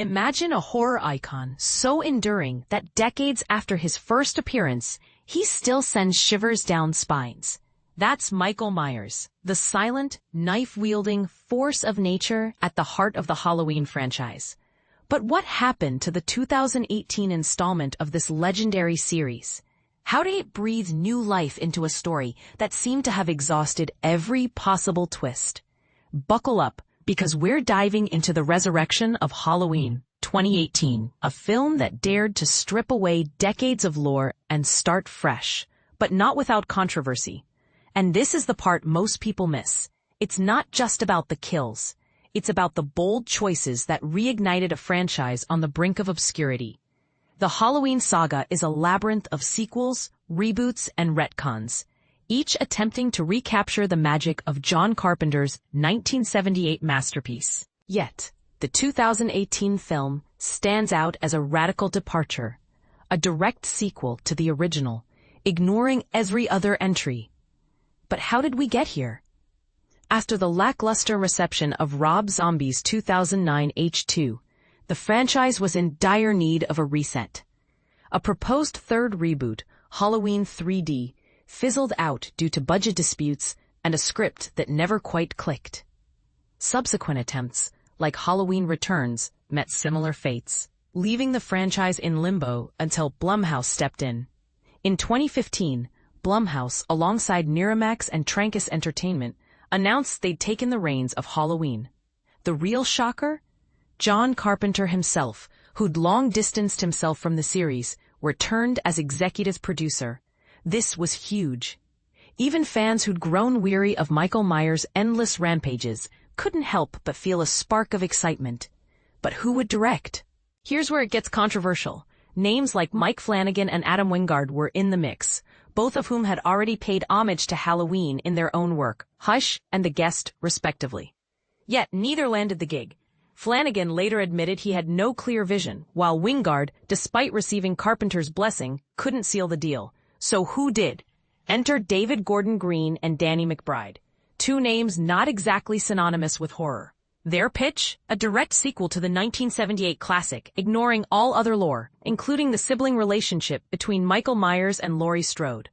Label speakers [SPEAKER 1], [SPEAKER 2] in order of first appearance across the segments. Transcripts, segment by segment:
[SPEAKER 1] Imagine a horror icon so enduring that decades after his first appearance, he still sends shivers down spines. That's Michael Myers, the silent, knife-wielding force of nature at the heart of the Halloween franchise. But what happened to the 2018 installment of this legendary series? How did it breathe new life into a story that seemed to have exhausted every possible twist? Buckle up, because we're diving into the resurrection of Halloween 2018, a film that dared to strip away decades of lore and start fresh, but not without controversy. And this is the part most people miss. It's not just about the kills. It's about the bold choices that reignited a franchise on the brink of obscurity. The Halloween saga is a labyrinth of sequels, reboots, and retcons, each attempting to recapture the magic of John Carpenter's 1978 masterpiece. Yet, the 2018 film stands out as a radical departure, a direct sequel to the original, ignoring every other entry. But how did we get here? After the lackluster reception of Rob Zombie's 2009 H2, the franchise was in dire need of a reset. A proposed third reboot, Halloween 3D, fizzled out due to budget disputes and a script that never quite clicked. Subsequent attempts, like Halloween Returns, met similar fates, leaving the franchise in limbo until Blumhouse stepped in. In 2015, Blumhouse, alongside Miramax and Trancas Entertainment, announced they'd taken the reins of Halloween. The real shocker? John Carpenter himself, who'd long distanced himself from the series, returned as executive producer. This was huge. Even fans who'd grown weary of Michael Myers' endless rampages couldn't help but feel a spark of excitement. But who would direct? Here's where it gets controversial. Names like Mike Flanagan and Adam Wingard were in the mix, both of whom had already paid homage to Halloween in their own work, Hush and The Guest, respectively. Yet neither landed the gig. Flanagan later admitted he had no clear vision, while Wingard, despite receiving Carpenter's blessing, couldn't seal the deal. So who did? Enter David Gordon Green and Danny McBride, two names not exactly synonymous with horror. Their pitch? A direct sequel to the 1978 classic, ignoring all other lore, including the sibling relationship between Michael Myers and Laurie Strode.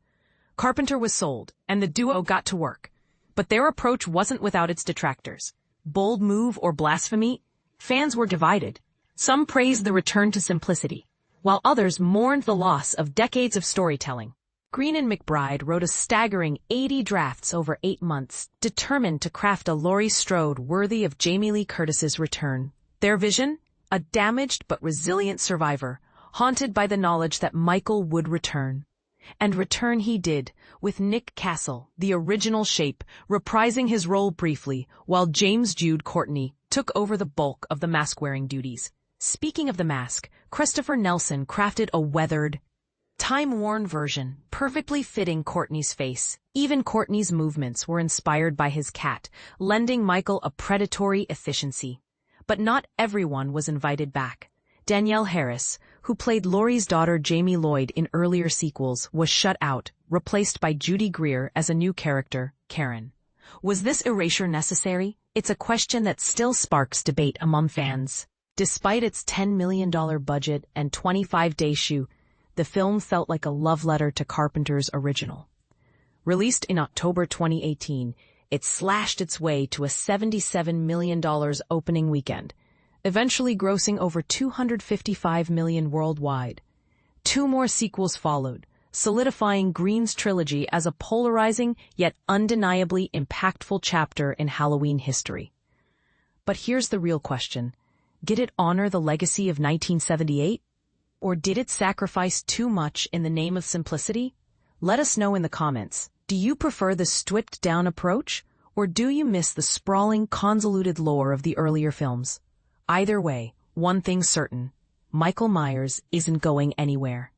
[SPEAKER 1] Carpenter was sold, and the duo got to work. But their approach wasn't without its detractors. Bold move or blasphemy? Fans were divided. Some praised the return to simplicity, while others mourned the loss of decades of storytelling. Green and McBride wrote a staggering 80 drafts over 8 months, determined to craft a Laurie Strode worthy of Jamie Lee Curtis's return. Their vision? A damaged but resilient survivor, haunted by the knowledge that Michael would return. And return he did, with Nick Castle, the original Shape, reprising his role briefly, while James Jude Courtney took over the bulk of the mask-wearing duties. Speaking of the mask, Christopher Nelson crafted a weathered, time-worn version, perfectly fitting Courtney's face. Even Courtney's movements were inspired by his cat, lending Michael a predatory efficiency. But not everyone was invited back. Danielle Harris, who played Laurie's daughter Jamie Lloyd in earlier sequels, was shut out, replaced by Judy Greer as a new character, Karen. Was this erasure necessary? It's a question that still sparks debate among fans. Despite its $10 million budget and 25-day shoot, the film felt like a love letter to Carpenter's original. Released in October 2018, it slashed its way to a $77 million opening weekend, eventually grossing over $255 million worldwide. 2 more sequels followed, solidifying Green's trilogy as a polarizing yet undeniably impactful chapter in Halloween history. But here's the real question. Did it honor the legacy of 1978? Or did it sacrifice too much in the name of simplicity? Let us know in the comments. Do you prefer the stripped-down approach, or do you miss the sprawling, convoluted lore of the earlier films? Either way, one thing's certain: Michael Myers isn't going anywhere.